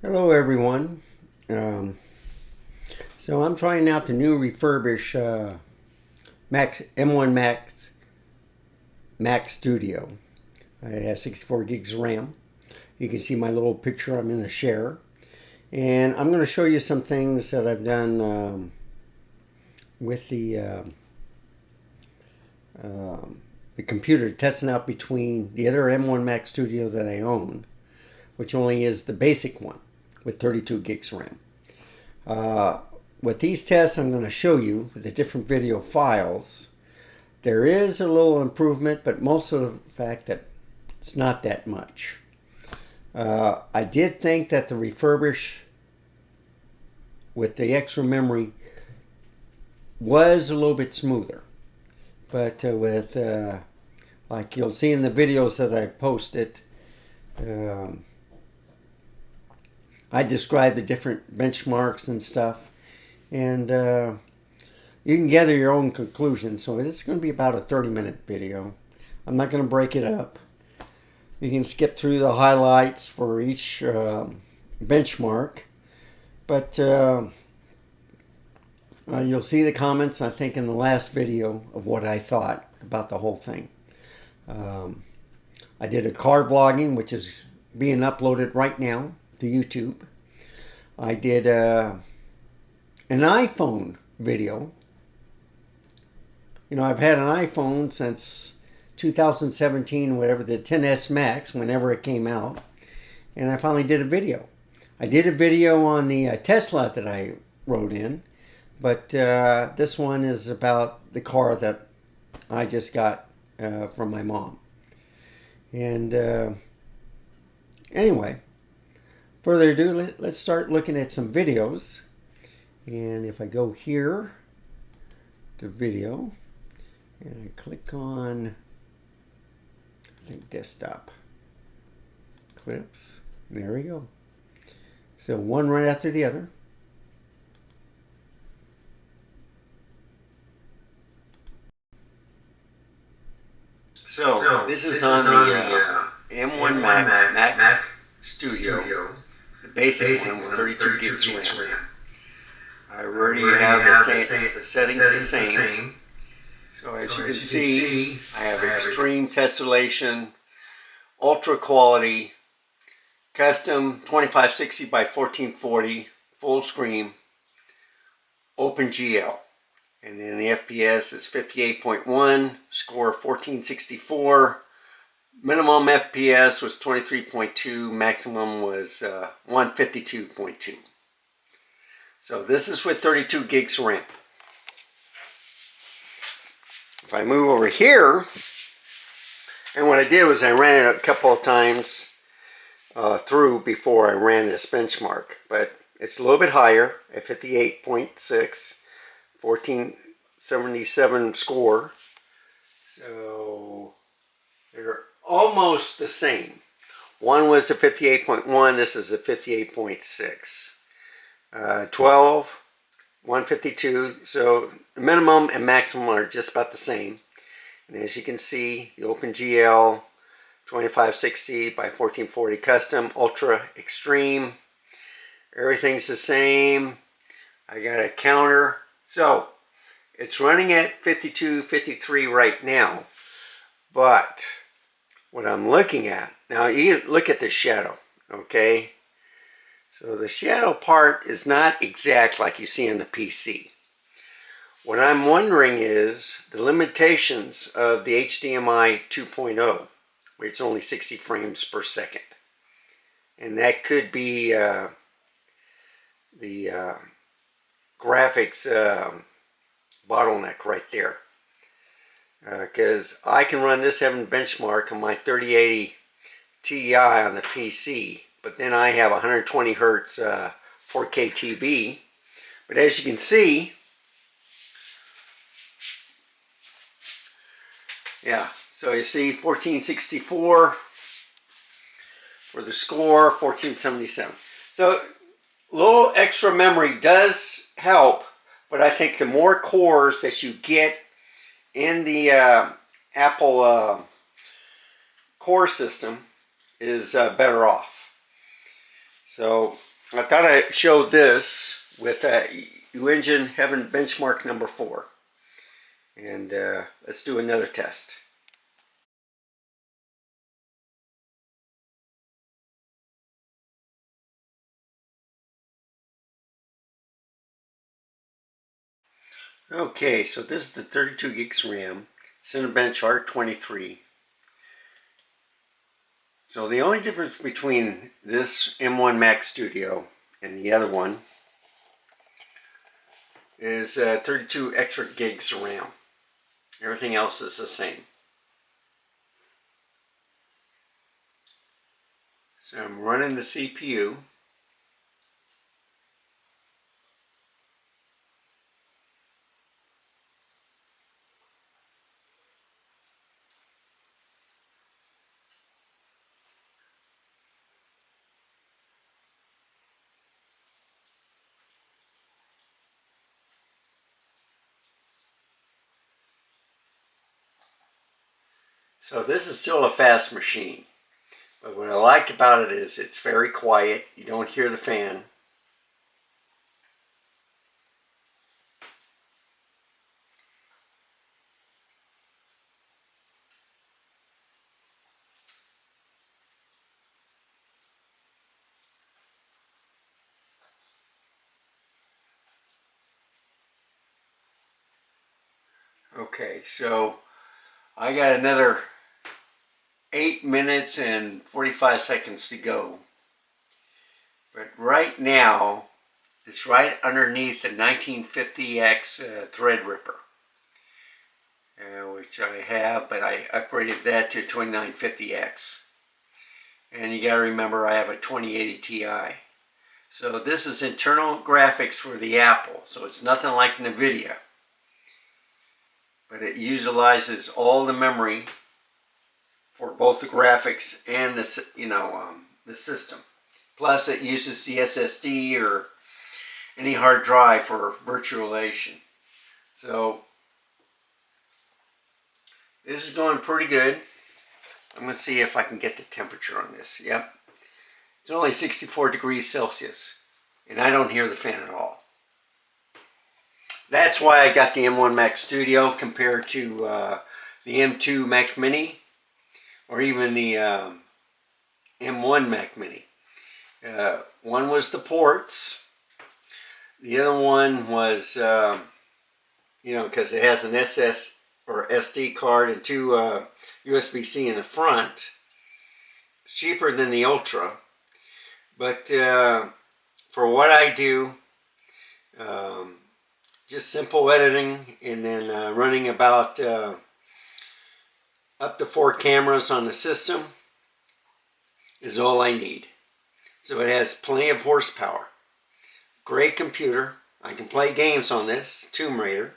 Hello everyone. So I'm trying out the new Refurbished Max M1 Max Studio. It has 64 gigs RAM. You can see my little picture. I'm in the share, and I'm going to show you some things that I've done with the computer, testing out between the other M1 Max Studio that I own, which only is the basic one with 32 gigs RAM. With these tests I'm going to show you with the different video files, there is a little improvement, but most of the fact that it's not that much. I did think that the Refurbish with the extra memory was a little bit smoother, but with like you'll see in the videos that I posted, I describe the different benchmarks and stuff, and you can gather your own conclusions. So it's going to be about a 30-minute video. I'm not going to break it up. You can skip through the highlights for each benchmark, but you'll see the comments, I think, in the last video of what I thought about the whole thing. I did a car vlogging, which is being uploaded right now to YouTube. I did an iPhone video. You know, I've had an iPhone since 2017, whatever, the XS Max, whenever it came out. And I finally did a video. I did a video on the Tesla that I rode in. But this one is about the car that I just got from my mom. And anyway, further ado, let's start looking at some videos. And if I go here to video and I click on, I think, desktop clips, there we go. So one right after the other. So this is on the M1 Mac Studio, the basic one with 32 gigs RAM. I already have the settings the same. So as you can see, I have extreme tessellation, ultra quality, custom 2560 by 1440, full screen, OpenGL. And then the FPS is 58.1, score 1464. Minimum FPS was 23.2, maximum was 152.2. So this is with 32 gigs RAM. If I move over here, and what I did was I ran it a couple of times through before I ran this benchmark, but it's a little bit higher at 58.6, 1477 score. So they're almost the same. One was a 58.1, this is a 58.6. 12, 152, so the minimum and maximum are just about the same. And as you can see, the OpenGL 2560 by 1440 custom, ultra, extreme, everything's the same. I got a counter. So it's running at 52, 53 right now. But what I'm looking at, now you look at the shadow, okay? So the shadow part is not exact like you see on the PC. What I'm wondering is the limitations of the HDMI 2.0, where it's only 60 frames per second. And that could be the graphics bottleneck right there. Because I can run this having benchmark on my 3080 Ti on the PC, but then I have 120 hertz 4K TV. But as you can see, yeah, so you see 1464 for the score, 1477. So a little extra memory does help, but I think the more cores that you get in the Apple core system is better off. So I thought I'd show this with U-Engine Heaven benchmark number 4. And let's do another test. Okay, so this is the 32 gigs RAM, Cinebench R23. So the only difference between this M1 Max Studio and the other one is 32 extra gigs of RAM. Everything else is the same. So I'm running the CPU. So this is still a fast machine. But what I like about it is it's very quiet. You don't hear the fan. Okay, so I got another 8 minutes and 45 seconds to go. But right now, it's right underneath the 1950X Threadripper, which I have, but I upgraded that to 2950X. And you gotta remember I have a 2080 Ti. So this is internal graphics for the Apple, so it's nothing like NVIDIA. But it utilizes all the memory for both the graphics and the the system. Plus, it uses the SSD or any hard drive for virtualization. So this is going pretty good. I'm going to see if I can get the temperature on this. Yep, it's only 64 degrees Celsius, and I don't hear the fan at all. That's why I got the M1 Max Studio compared to the M2 Mac Mini, or even the M1 Mac Mini. One was the ports. The other one was, because it has an SS or SD card and 2 USB-C in the front. It's cheaper than the Ultra. But for what I do, just simple editing and then running about up to 4 cameras on the system is all I need. So it has plenty of horsepower. Great computer. I can play games on this, Tomb Raider,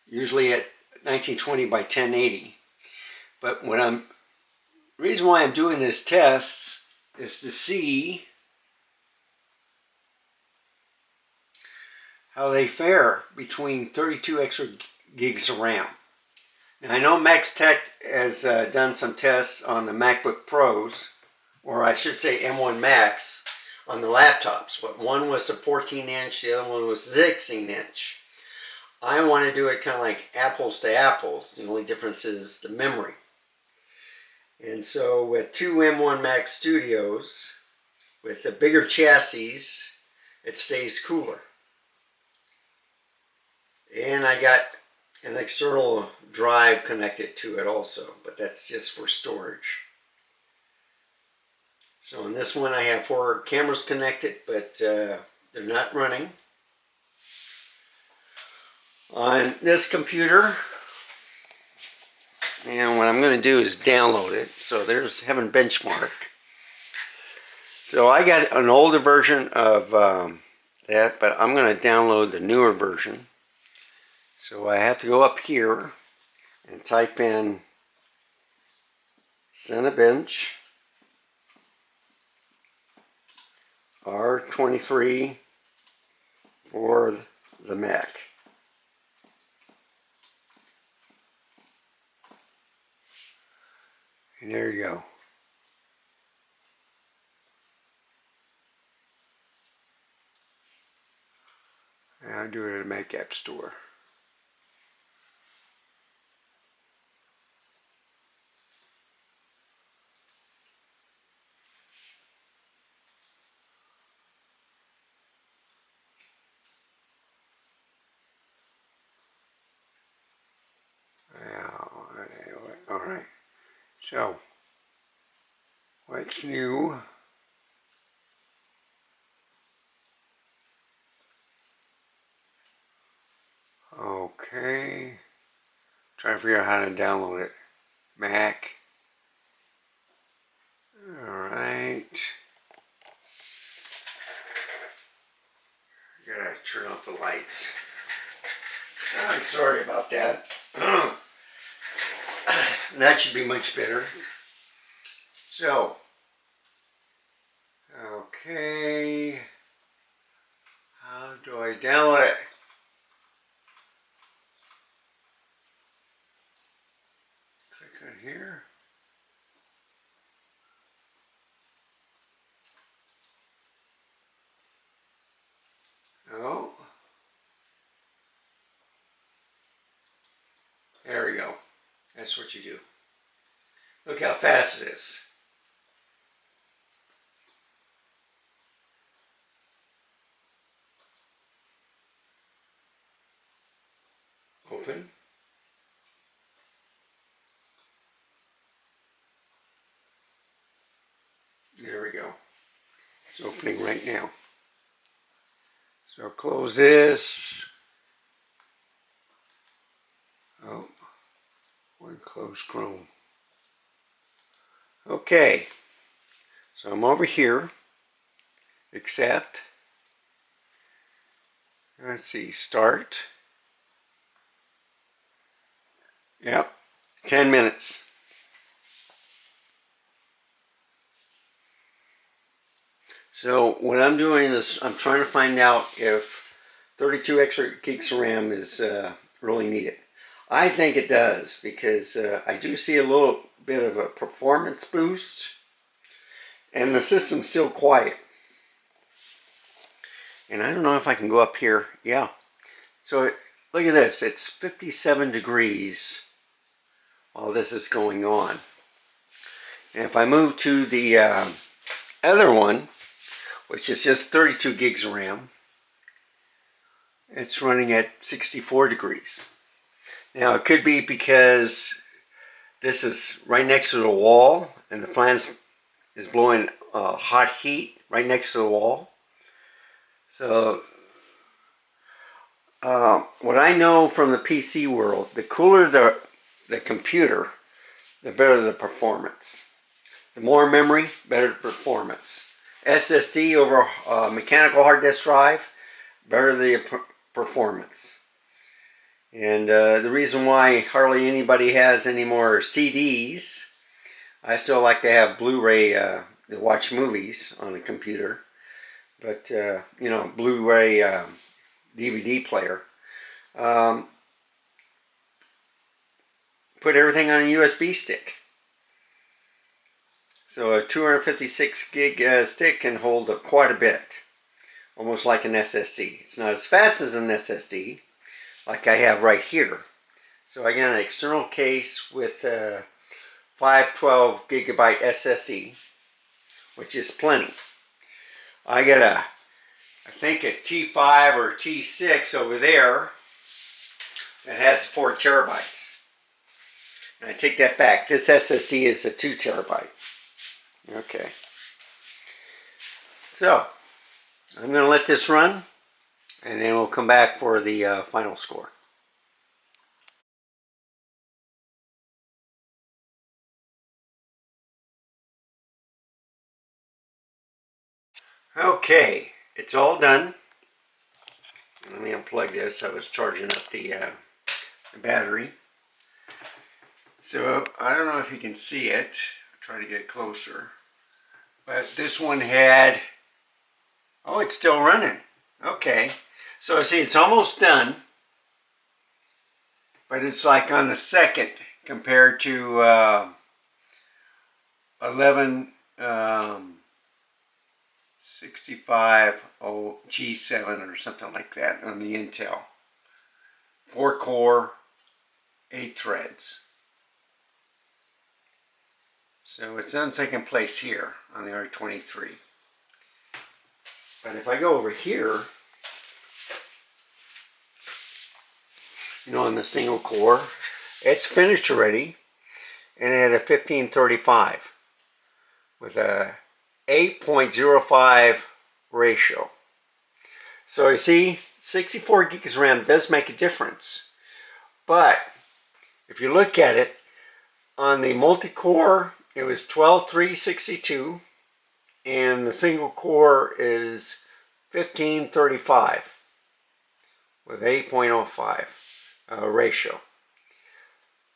usually at 1920 by 1080. But reason why I'm doing this test is to see how they fare between 32 extra gigs of RAM. Now I know Max Tech has done some tests on the MacBook Pros, or I should say M1 Max, on the laptops, but one was a 14-inch, the other one was 16-inch. I want to do it kind of like apples to apples. The only difference is the memory. And so with 2 M1 Max Studios, with the bigger chassis, it stays cooler. And I got an external drive connected to it also, but that's just for storage. So on this one I have 4 cameras connected, but they're not running. On this computer, and what I'm going to do is download it. So there's Heaven Benchmark. So I got an older version of that, but I'm going to download the newer version. So I have to go up here and type in Cinebench R23 for the Mac. And there you go. I'll do it at a Mac App Store. All right. So, what's new? Okay. Trying to figure out how to download it. Mac. Alright. Gotta turn off the lights. I'm sorry about that. That should be much better. So, okay. How do I download it? Click on here. Oh. There we go. That's what you do. Look how fast it is. Open. There we go. It's opening right now. So close this. Oh, we're close Chrome. Okay, so I'm over here. Accept. Let's see, start. Yep, 10 minutes. So what I'm doing is I'm trying to find out if 32 extra gigs of RAM is really needed. I think it does because I do see a little bit of a performance boost and the system's still quiet. And I don't know if I can go up here. Yeah. So look at this. It's 57 degrees while this is going on. And if I move to the other one, which is just 32 gigs of RAM, it's running at 64 degrees. Now it could be because this is right next to the wall and the fan is blowing hot heat right next to the wall. So what I know from the PC world, the cooler the computer, the better the performance. The more memory, better the performance. SSD over mechanical hard disk drive, better the performance. And the reason why hardly anybody has any more CDs, I still like to have Blu-ray to watch movies on a computer, but you know, Blu-ray DVD player. Put everything on a USB stick. So a 256 gig stick can hold quite a bit, almost like an SSD. It's not as fast as an SSD, like I have right here. So I got an external case with a 512 gigabyte SSD, which is plenty. I got I think a T5 or T6 over there that has 4 terabytes. And I take that back. This SSD is a 2 terabyte. Okay. So, I'm going to let this run, and then we'll come back for the final score. Okay, it's all done. Let me unplug this. I was charging up the battery. So, I don't know if you can see it. I'll try to get closer. But this one had... Oh, it's still running. Okay. So, see, it's almost done. But it's like on the second compared to 11... G7 or something like that on the Intel. 4 core, 8 threads. So it's on second place here on the R23. But if I go over here, you know, on the single core, it's finished already, and it had a 1535 with a 8.05 ratio. So you see, 64 gigs RAM does make a difference. But if you look at it, on the multi-core, it was 12,362, and the single core is 1535 with 8.05 ratio.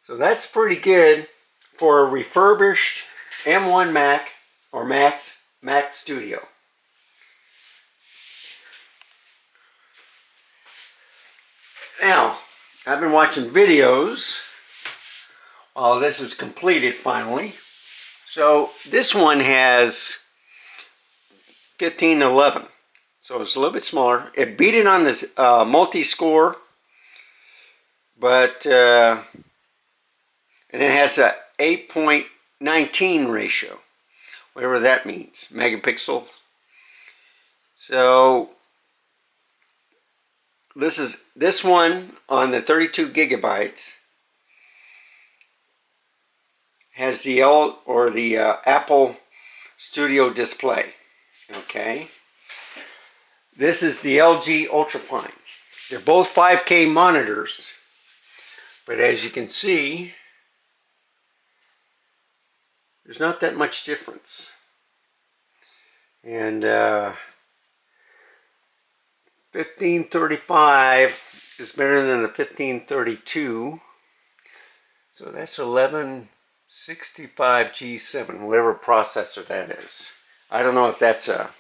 So that's pretty good for a refurbished M1 Mac or Mac Studio. Now, I've been watching videos while this is completed finally. So this one has 1511, so it's a little bit smaller. It beat it on this multi-score, but and it has a 8.19 ratio, whatever that means, megapixels. So this one on the 32 gigabytes has the Apple Studio display. Okay, this is the LG Ultrafine. They're both 5K monitors, but as you can see, there's not that much difference. And 1535 is better than the 1532, so that's 1165 G7, whatever processor that is. I don't know if that's a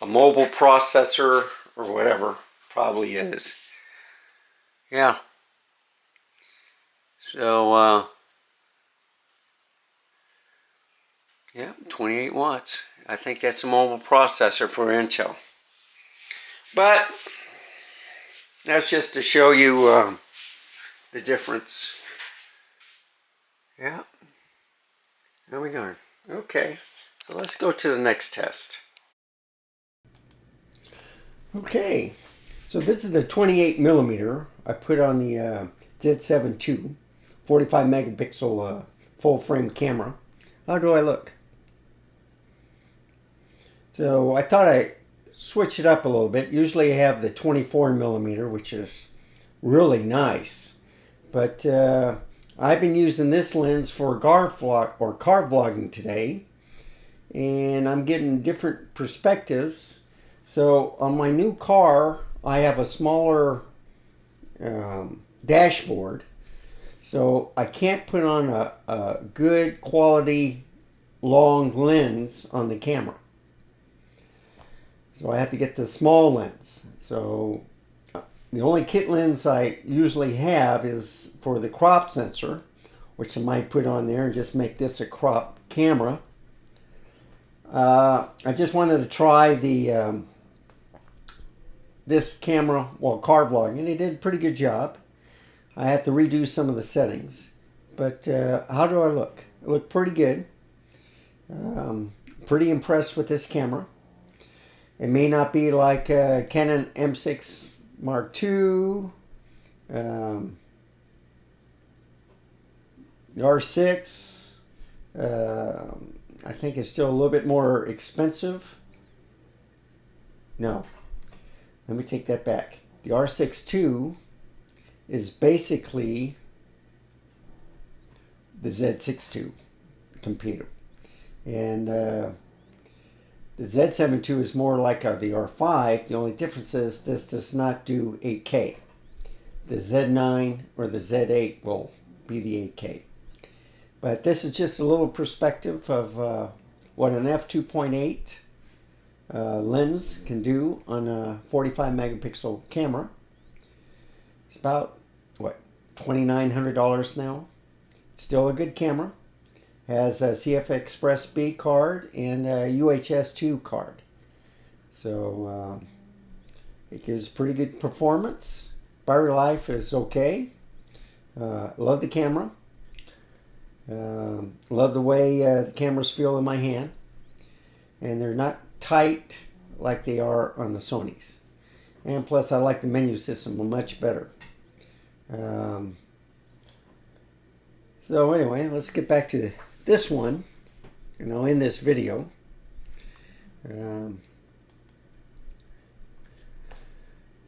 mobile processor or whatever. Probably is. Yeah. So, yeah, 28 watts. I think that's a mobile processor for Intel. But that's just to show you the difference. Yeah. There we go. Okay. So let's go to the next test. Okay, so this is the 28 millimeter I put on the Z7 II, 45 megapixel full frame camera. How do I look? So I thought I'd switch it up a little bit. Usually I have the 24 millimeter, which is really nice, but I've been using this lens for car vlogging today, and I'm getting different perspectives. So on my new car, I have a smaller dashboard, so I can't put on a good quality long lens on the camera. So I have to get the small lens. So the only kit lens I usually have is for the crop sensor, which I might put on there and just make this a crop camera. I just wanted to try the this camera while car vlogging, and it did a pretty good job. I have to redo some of the settings, but how do I look? I look pretty good. Pretty impressed with this camera. It may not be like a Canon M6 Mark II, the R6. I think it's still a little bit more expensive. No, let me take that back. The R6 II is basically the Z6 II computer, and the Z7 II is more like the R5. The only difference is this does not do 8K. The Z9 or the Z8 will be the 8K. But this is just a little perspective of what an f2.8 lens can do on a 45 megapixel camera. It's about, what, $2,900 now. It's still a good camera. Has a CF Express B card and a UHS 2 card. So it gives pretty good performance. Battery life is okay. Love the camera. Love the way the cameras feel in my hand. And they're not tight like they are on the Sonys. And plus I like the menu system much better. So anyway, let's get back to this one, in this video.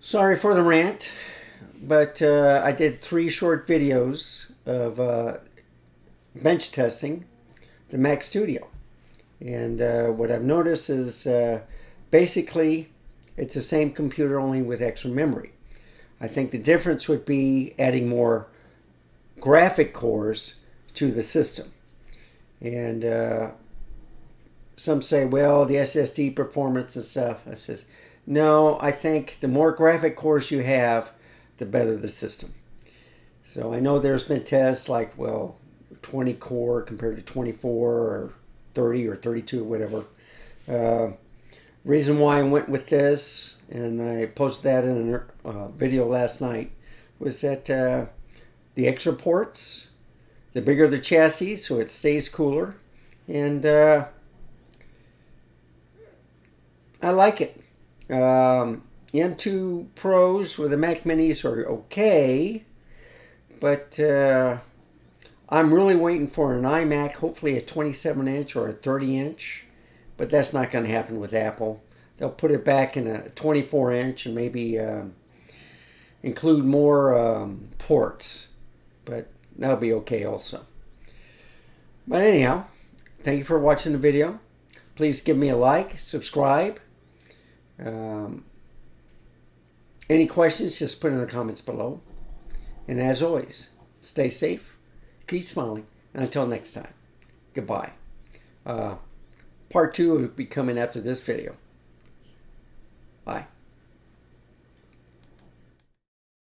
Sorry for the rant, but I did 3 short videos of bench testing the Mac Studio. And what I've noticed is basically it's the same computer, only with extra memory. I think the difference would be adding more graphic cores to the system. And some say, well, the SSD performance and stuff. I says, no, I think the more graphic cores you have, the better the system. So I know there's been tests like, well, 20 core compared to 24 or 30 or 32 or whatever. Reason why I went with this, and I posted that in a video last night, was that the extra ports, the bigger the chassis, so it stays cooler, and I like it. M2 Pros with the Mac Minis are okay, but I'm really waiting for an iMac, hopefully a 27-inch or a 30-inch, but that's not going to happen with Apple. They'll put it back in a 24-inch and maybe include more ports, but that'll be okay also. But anyhow, thank you for watching the video. Please give me a like, subscribe. Any questions, just put in the comments below. And as always, stay safe, keep smiling, and until next time, goodbye. Part 2 will be coming after this video. Bye.